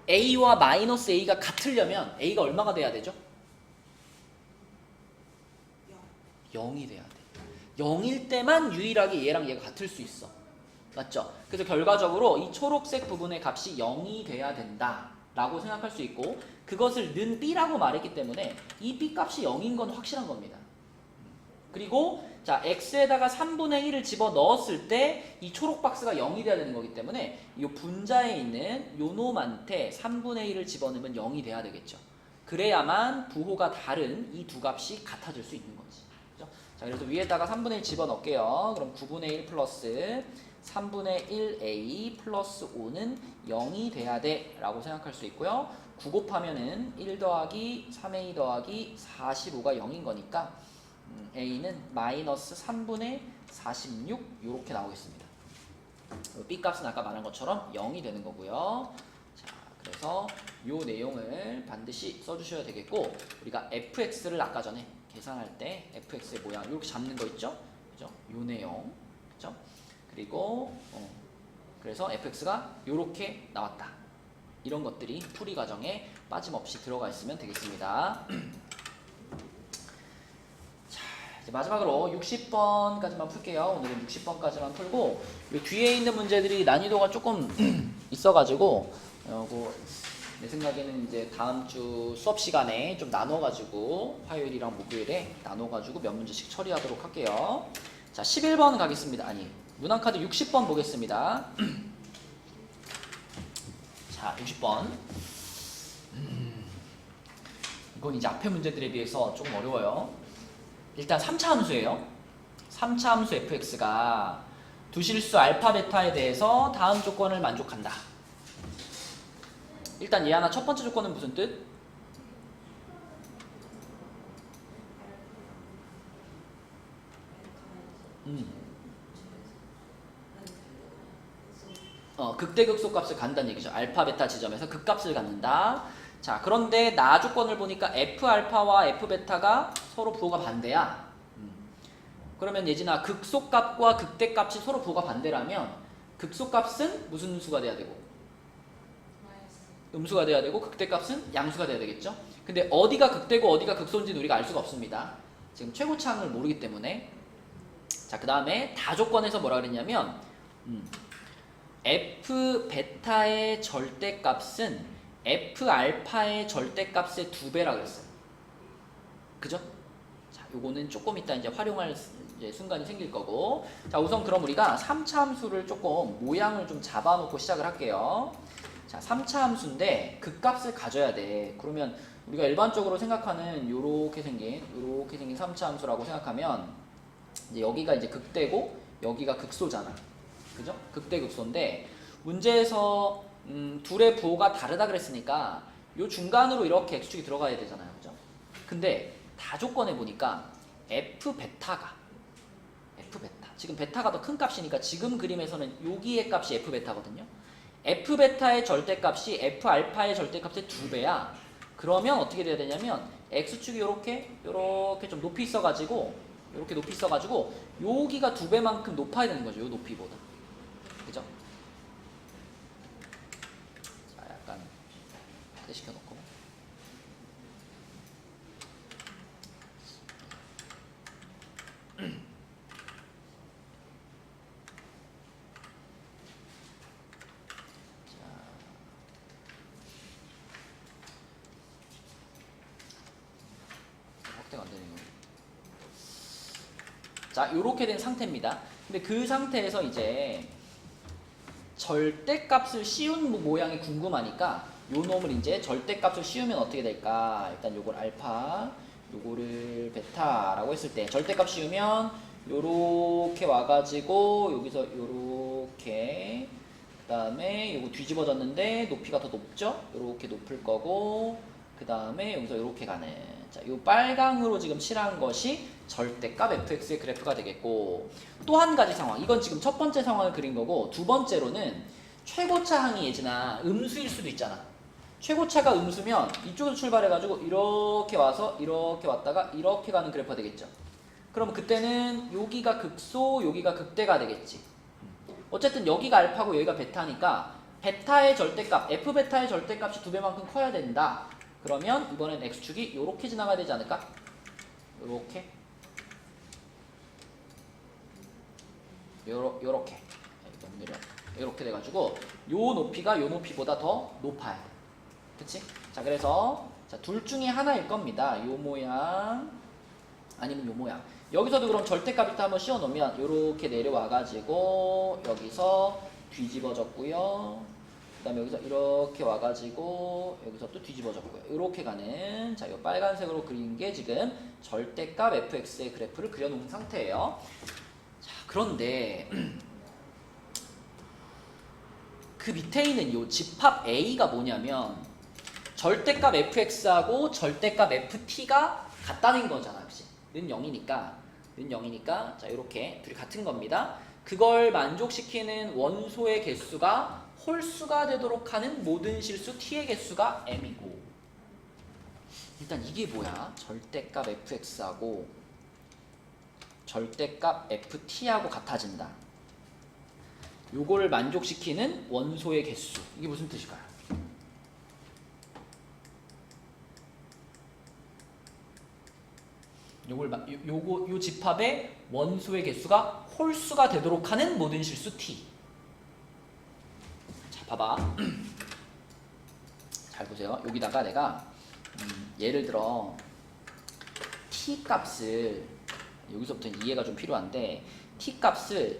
A와 마이너스 A가 같으려면 A가 얼마가 돼야 되죠? 0이 돼야 돼. 0일 때만 유일하게 얘랑 얘가 같을 수 있어. 맞죠? 그래서 결과적으로 이 초록색 부분의 값이 0이 돼야 된다 라고 생각할 수 있고, 그것을 는 B라고 말했기 때문에 이 B 값이 0인 건 확실한 겁니다. 그리고 자 X에다가 3분의 1을 집어 넣었을 때 이 초록 박스가 0이 돼야 되는 거기 때문에 이 분자에 있는 요 놈한테 3분의 1을 집어넣으면 0이 돼야 되겠죠. 그래야만 부호가 다른 이 두 값이 같아질 수 있는 거지. 그죠? 자, 그래서 위에다가 3분의 1 집어넣을게요. 그럼 9분의 1 플러스 3분의 1a 플러스 5는 0이 돼야 돼 라고 생각할 수 있고요. 9 곱하면은 1 더하기 3a 더하기 45가 0인 거니까 a는 마이너스 3분의 46 이렇게 나오겠습니다. b 값은 아까 말한 것처럼 0이 되는 거고요. 자, 그래서 이 내용을 반드시 써주셔야 되겠고, 우리가 fx를 아까 전에 계산할 때 fx의 모양 이렇게 잡는 거 있죠? 그죠? 이 내용, 그죠? 그리고 그래서 fx가 이렇게 나왔다. 이런 것들이 풀이 과정에 빠짐없이 들어가 있으면 되겠습니다. 자, 이제 마지막으로 60번까지만 풀게요. 오늘은 60번까지만 풀고, 이 뒤에 있는 문제들이 난이도가 조금 있어가지고 내 생각에는 이제 다음 주 수업 시간에 좀 나눠가지고 화요일이랑 목요일에 나눠가지고 몇 문제씩 처리하도록 할게요. 자, 11번 가겠습니다. 아니, 문항카드 60번 보겠습니다. 자, 60번. 이건 이제 앞에 문제들에 비해서 조금 어려워요. 일단 3차 함수예요. 3차 함수 fx가 두 실수 알파 베타에 대해서 다음 조건을 만족한다. 일단 얘 하나 첫 번째 조건은 무슨 뜻? 극대극소값을 간다는 얘기죠. 알파 베타 지점에서 극값을 갖는다. 자, 그런데 나 조건을 보니까 f 알파와 f 베타가 서로 부호가 반대야. 그러면 예진아, 극소값과 극대값이 서로 부호가 반대라면 극소값은 무슨 수가 돼야 되고 음수가 돼야 되고, 극대값은 양수가 돼야 되겠죠. 근데 어디가 극대고 어디가 극소인지는 우리가 알 수가 없습니다. 지금 최고차항을 모르기 때문에. 자, 그 다음에 다 조건에서 뭐라 그랬냐면 f 베타의 절대값은 f 알파의 절대값의 2배라 그랬어요. 그죠? 자, 요거는 조금 이따 이제 활용할 이제 순간이 생길 거고. 자, 우선 그럼 우리가 3차 함수를 조금 모양을 좀 잡아놓고 시작을 할게요. 자, 3차 함수인데 극값을 가져야 돼. 그러면 우리가 일반적으로 생각하는 요렇게 생긴 3차 함수라고 생각하면 이제 여기가 이제 극대고 여기가 극소잖아. 그죠? 극대 극소인데 문제에서 둘의 부호가 다르다 그랬으니까 요 중간으로 이렇게 x축이 들어가야 되잖아요. 그죠? 근데 다 조건에 보니까 f 베타 지금 베타가 더 큰 값이니까 지금 그림에서는 여기의 값이 f 베타거든요. f 베타의 절대값이 f 알파의 절대값의 2배야. 그러면 어떻게 돼야 되냐면 x축이 요렇게 좀 높이 있어가지고 여기가 2배만큼 높아야 되는 거죠. 요 높이보다. 그죠? 자, 약간 시켜놓고. 확대가 안 되네요. 자, 요렇게 된 상태입니다. 근데 그 상태에서 이제 절대값을 씌운 모양이 궁금하니까 요 놈을 이제 절대값을 씌우면 어떻게 될까? 일단 요걸 알파, 요거를 베타라고 했을 때 절대값 씌우면 요렇게 와가지고 여기서 요렇게, 그 다음에 요거 뒤집어졌는데 높이가 더 높죠? 요렇게 높을 거고, 그 다음에 여기서 요렇게 가는, 자, 요 빨강으로 지금 칠한 것이 절대값 fx의 그래프가 되겠고, 또 한 가지 상황, 이건 지금 첫 번째 상황을 그린 거고, 두 번째로는 최고차 항이 예진아 음수일 수도 있잖아. 최고차가 음수면 이쪽에서 출발해가지고 이렇게 와서 이렇게 왔다가 이렇게 가는 그래프가 되겠죠. 그럼 그때는 여기가 극소, 여기가 극대가 되겠지. 어쨌든 여기가 알파고 여기가 베타니까 베타의 절대값, f 베타의 절대값이 2배만큼 커야 된다. 그러면 이번엔 x축이 이렇게 지나가야 되지 않을까? 요렇게 요렇게 너무 느려. 이렇게 돼가지고 요 높이가 요 높이보다 더 높아야 돼. 그치? 자, 그래서 자, 둘 중에 하나일 겁니다. 요 모양 아니면 요 모양. 여기서도 그럼 절대값부터 한번 씌워 놓으면 요렇게 내려와가지고 여기서 뒤집어졌고요. 그다음에 여기서 이렇게 와가지고 여기서 또 뒤집어졌고요. 이렇게 가는 자, 이 빨간색으로 그린 게 지금 절대값 fx의 그래프를 그려놓은 상태예요. 자, 그런데 그 밑에 있는 이 집합 A가 뭐냐면 절대값 fx하고 절대값 ft가 같다는 거잖아, 그치? 는 0이니까 자, 이렇게 둘이 같은 겁니다. 그걸 만족시키는 원소의 개수가 홀수가 되도록 하는 모든 실수 t의 개수가 m이고, 일단 이게 뭐야? 절대값 fx하고 절대값 ft하고 같아진다. 요거를 만족시키는 원소의 개수, 이게 무슨 뜻일까요? 요 집합의 원소의 개수가 홀수가 되도록 하는 모든 실수 t. 자, 봐봐. 잘 보세요. 여기다가 내가 예를 들어 t 값을, 여기서부터 이해가 좀 필요한데, t 값을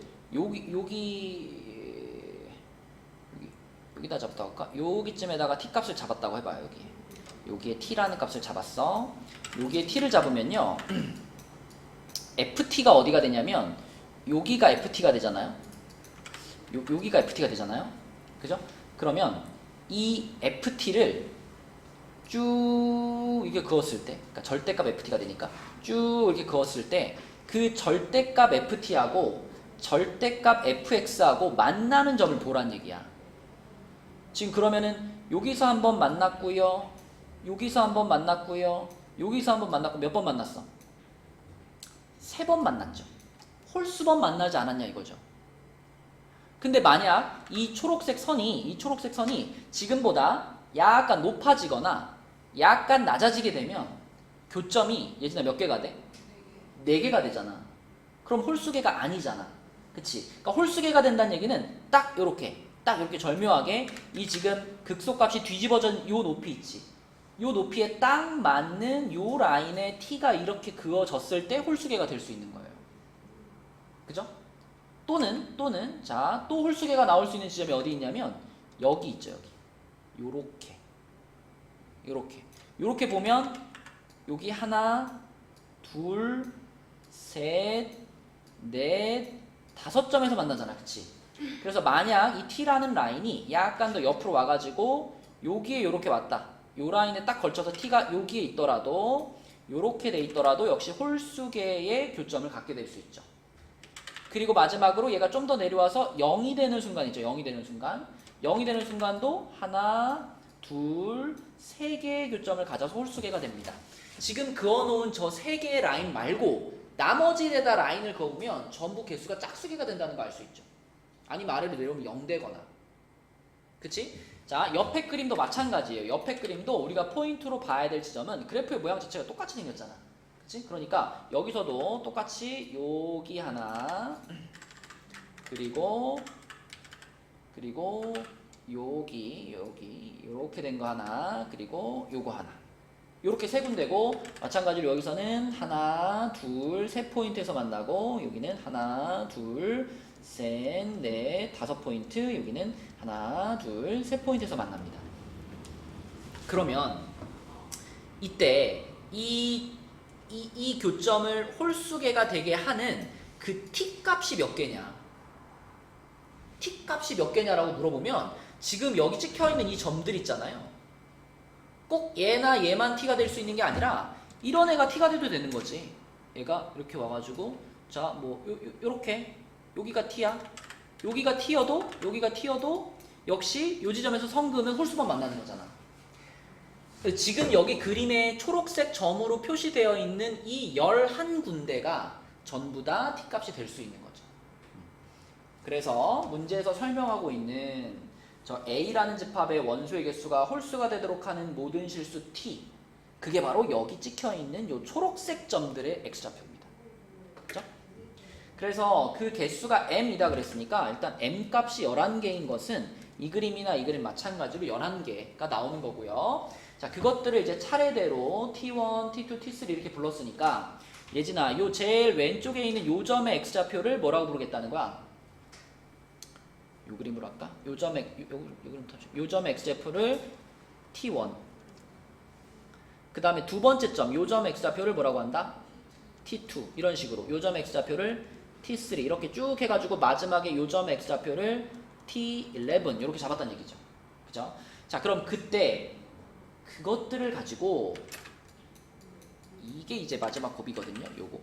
여기다 잡았다고 할까? 여기쯤에다가 t 값을 잡았다고 해봐요. 여기에 t라는 값을 잡았어. 여기에 t를 잡으면요, ft가 어디가 되냐면 여기가 ft가 되잖아요. 여기가 ft가 되잖아요. 그죠? 그러면 이 ft를 쭉 이렇게 그었을 때, 그러니까 절대값 ft가 되니까 쭉 이렇게 그었을 때 그 절대값 ft하고 절대값 fx하고 만나는 점을 보란 얘기야. 지금 그러면은 여기서 한번 만났고요, 여기서 한번 만났고요, 여기서 한번 만났고, 몇 번 만났어? 3번 만났죠. 홀수번 만나지 않았냐 이거죠. 근데 만약 이 초록색 선이 지금보다 약간 높아지거나 약간 낮아지게 되면 교점이 예진아 몇 개가 돼? 4개가 되잖아. 그럼 홀수계가 아니잖아. 그치? 그러니까 홀수계가 된다는 얘기는 딱 이렇게 절묘하게 이 지금 극소값이 뒤집어진 요 높이 있지. 요 높이에 딱 맞는 요 라인에 t가 이렇게 그어졌을 때 홀수계가 될 수 있는 거예요. 그죠? 또는 자, 또 홀수계가 나올 수 있는 지점이 어디 있냐면 여기 있죠. 여기 요렇게 보면 여기 하나, 둘, 셋, 넷, 5점에서 만나잖아. 그치? 그래서 만약 이 t라는 라인이 약간 더 옆으로 와가지고 여기에 요렇게 왔다. 요 라인에 딱 걸쳐서 t가 여기에 있더라도, 요렇게 돼 있더라도 역시 홀수계의 교점을 갖게 될 수 있죠. 그리고 마지막으로 얘가 좀 더 내려와서 0이 되는 순간 있죠. 0이 되는 순간도 하나, 둘, 3개의 교점을 가져서 홀수계가 됩니다. 지금 그어놓은 저 3개의 라인 말고 나머지 데다 라인을 그으면 전부 개수가 짝수계가 된다는 거 알 수 있죠. 아니면 아래로 내려오면 0 되거나. 그치? 자, 옆에 그림도 마찬가지예요. 옆에 그림도 우리가 포인트로 봐야 될 지점은 그래프의 모양 자체가 똑같이 생겼잖아. 그치? 그러니까 여기서도 똑같이 여기 하나, 그리고 여기 요렇게 된 거 하나, 그리고 요거 하나, 요렇게 3군데고, 마찬가지로 여기서는 하나, 둘, 3포인트에서 만나고, 여기는 하나, 둘, 셋, 넷, 5포인트, 여기는 하나, 둘, 3포인트에서 만납니다. 그러면 이때 이 교점을 홀수계가 되게 하는 그 t값이 몇 개냐? t값이 몇 개냐라고 물어보면 지금 여기 찍혀있는 이 점들 있잖아요. 꼭 얘나 얘만 t가 될 수 있는 게 아니라 이런 애가 t가 돼도 되는 거지. 얘가 이렇게 와가지고 자, 뭐 요렇게 여기가 t야. 여기가 t여도 역시 요 지점에서 선 그으면 홀수번 만나는 거잖아. 지금 여기 그림에 초록색 점으로 표시되어 있는 이 11군데가 전부 다 t값이 될 수 있는 거죠. 그래서 문제에서 설명하고 있는 저 A라는 집합의 원소의 개수가 홀수가 되도록 하는 모든 실수 t, 그게 바로 여기 찍혀있는 요 초록색 점들의 x좌표입니다. 그렇죠? 그래서 그 개수가 m이다 그랬으니까 일단 m 값이 11개인 것은 이 그림이나 이 그림 마찬가지로 11개가 나오는 거고요. 자, 그것들을 이제 차례대로 t1, t2, t3 이렇게 불렀으니까 예진아, 요 제일 왼쪽에 있는 요 점의 x좌표를 뭐라고 부르겠다는 거야? 요 그림으로 할까? 요점 x좌표를 t1. 그 다음에 두 번째 점 요점 x좌표를 뭐라고 한다? t2. 이런 식으로 요점 x좌표를 t3 이렇게 쭉 해가지고 마지막에 요점 x좌표를 t11 이렇게 잡았다는 얘기죠. 그죠? 자, 그럼 그때 그것들을 가지고 이게 이제 마지막 곱이거든요. 요거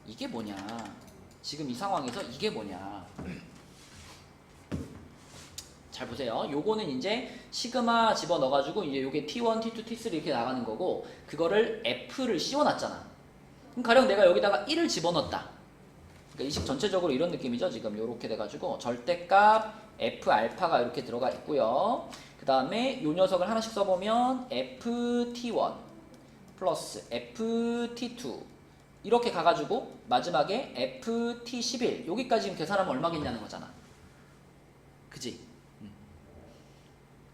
이게 뭐냐, 지금 이 상황에서 이게 뭐냐, 잘 보세요. 요거는 이제 시그마 집어넣어가지고 이제 요게 T1, T2, T3 이렇게 나가는 거고, 그거를 F를 씌워놨잖아. 그럼 가령 내가 여기다가 1을 집어넣었다. 그러니까 이 식 전체적으로 이런 느낌이죠. 지금 요렇게 돼가지고 절대값 F 알파가 이렇게 들어가 있고요. 그 다음에 요 녀석을 하나씩 써보면 FT1 플러스 FT2 이렇게 가가지고 마지막에 FT11 여기까지 지금 계산하면 얼마겠냐는 거잖아. 그지?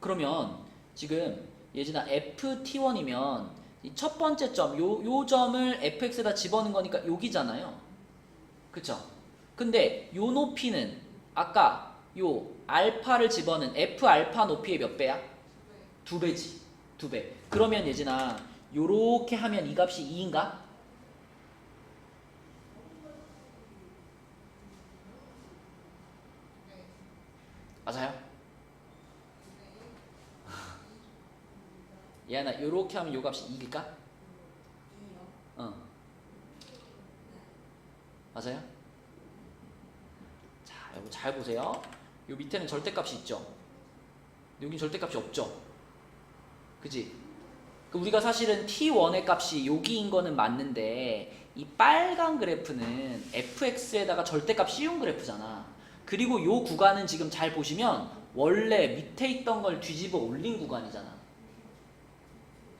그러면 지금 예진아 FT1이면 이 첫 번째 점 요 점을 fx에다 집어넣은 거니까 여기잖아요. 그쵸? 근데 요 높이는 아까 요 알파를 집어넣은 f 알파 높이의 몇 배야? 2배지. 2배. 그러면 예진아 요렇게 하면 이 값이 2인가? 맞아요? 얘나 요렇게 하면 요 값이 2일까? 맞아요? 자, 여러분 잘 보세요. 요 밑에는 절대값이 있죠. 여긴 절대값이 없죠. 그지? 우리가 사실은 t1의 값이 여기인 거는 맞는데 이 빨간 그래프는 fx에다가 절대값 씌운 그래프잖아. 그리고 요 구간은 지금 잘 보시면 원래 밑에 있던 걸 뒤집어 올린 구간이잖아.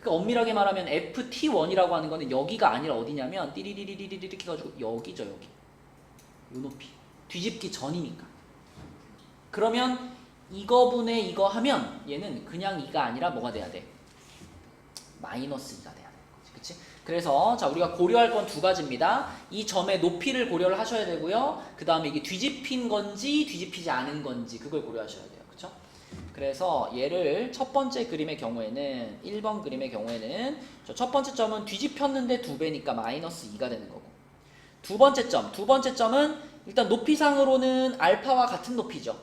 그러니까 엄밀하게 말하면 FT1이라고 하는 거는 여기가 아니라 어디냐면 띠리리리리리 이렇게 해가지고 여기죠. 여기 요 높이 뒤집기 전이니까. 그러면 이거분의 이거 하면 얘는 그냥 2가 아니라 뭐가 돼야 돼? 마이너스 2가 돼야 되는 거지. 그치? 그래서 자, 우리가 고려할 건 두 가지입니다. 이 점의 높이를 고려를 하셔야 되고요. 그 다음에 이게 뒤집힌 건지 뒤집히지 않은 건지 그걸 고려하셔야 돼요. 그쵸? 그래서 얘를 첫 번째 그림의 경우에는 1번 그림의 경우에는 저 첫 번째 점은 뒤집혔는데 2배니까 마이너스 2가 되는 거고, 두 번째 점은 일단 높이상으로는 알파와 같은 높이죠.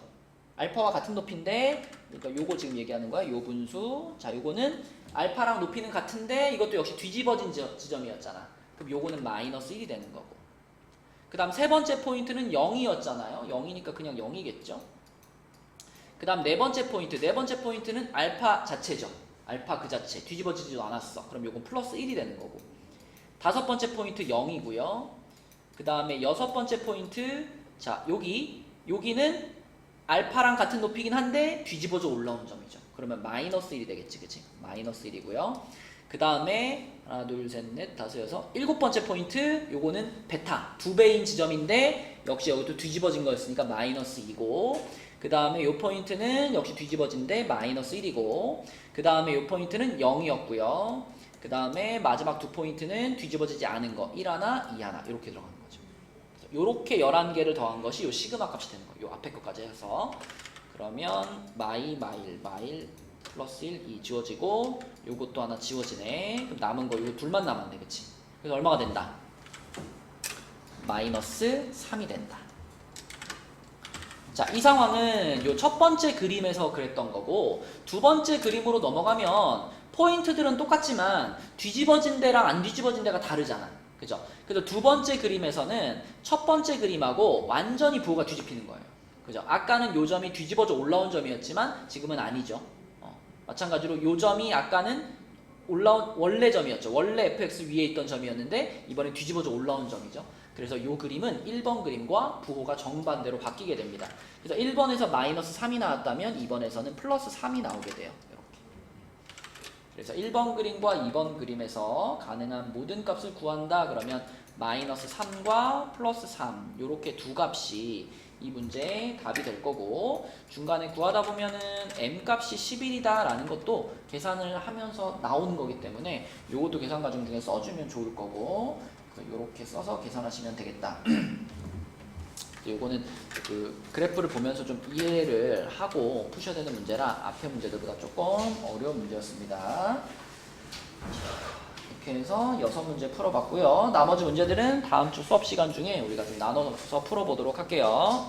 알파와 같은 높이인데, 그러니까 요거 지금 얘기하는 거야. 요 분수. 자, 요거는 알파랑 높이는 같은데 이것도 역시 뒤집어진 지점이었잖아. 그럼 요거는 마이너스 1이 되는 거고. 그 다음 세 번째 포인트는 0이었잖아요. 0이니까 그냥 0이겠죠. 그 다음 네 번째 포인트는 알파 자체죠. 알파 그 자체. 뒤집어지지도 않았어. 그럼 요건 플러스 1이 되는 거고. 다섯 번째 포인트 0이고요. 그 다음에 여섯 번째 포인트, 자, 여기는 알파랑 같은 높이긴 한데 뒤집어져 올라온 점이죠. 그러면 마이너스 1이 되겠지, 그치? 마이너스 1이고요. 그 다음에 하나, 둘, 셋, 넷, 다섯, 여섯, 일곱 번째 포인트, 요거는 베타, 2배인 지점인데 역시 여기도 뒤집어진 거였으니까 마이너스 2고, 그 다음에 요 포인트는 역시 뒤집어진데 마이너스 1이고, 그 다음에 요 포인트는 0이었고요. 그 다음에 마지막 두 포인트는 뒤집어지지 않은 거, 1 하나, 2 하나 이렇게 들어가는 거죠. 요렇게 11개를 더한 것이 요 시그마 값이 되는 거예요. 요 앞에 것까지 해서. 그러면 마일 플러스 1, 2 지워지고, 요것도 하나 지워지네. 그럼 남은 거 요거 둘만 남았네, 그치? 그래서 얼마가 된다? 마이너스 3이 된다. 자, 이 상황은 요 첫 번째 그림에서 그랬던 거고, 두 번째 그림으로 넘어가면 포인트들은 똑같지만 뒤집어진 데랑 안 뒤집어진 데가 다르잖아. 그죠? 그래서 두 번째 그림에서는 첫 번째 그림하고 완전히 부호가 뒤집히는 거예요. 그죠? 아까는 요 점이 뒤집어져 올라온 점이었지만 지금은 아니죠. 마찬가지로 요 점이 아까는 올라온 원래 점이었죠. 원래 fx 위에 있던 점이었는데 이번엔 뒤집어져 올라온 점이죠. 그래서 요 그림은 1번 그림과 부호가 정반대로 바뀌게 됩니다. 그래서 1번에서 마이너스 3이 나왔다면 2번에서는 플러스 3이 나오게 돼요. 그래서 1번 그림과 2번 그림에서 가능한 모든 값을 구한다 그러면 마이너스 3과 플러스 3 요렇게 두 값이 이 문제의 답이 될 거고, 중간에 구하다 보면은 m 값이 11이다 라는 것도 계산을 하면서 나오는 거기 때문에 요것도 계산 과정 중에 써주면 좋을 거고, 요렇게 써서 계산하시면 되겠다. 이거는 그 그래프를 보면서 좀 이해를 하고 푸셔야 되는 문제라 앞에 문제들보다 조금 어려운 문제였습니다. 이렇게 해서 6문제 풀어봤고요. 나머지 문제들은 다음 주 수업 시간 중에 우리가 좀 나눠서 풀어보도록 할게요.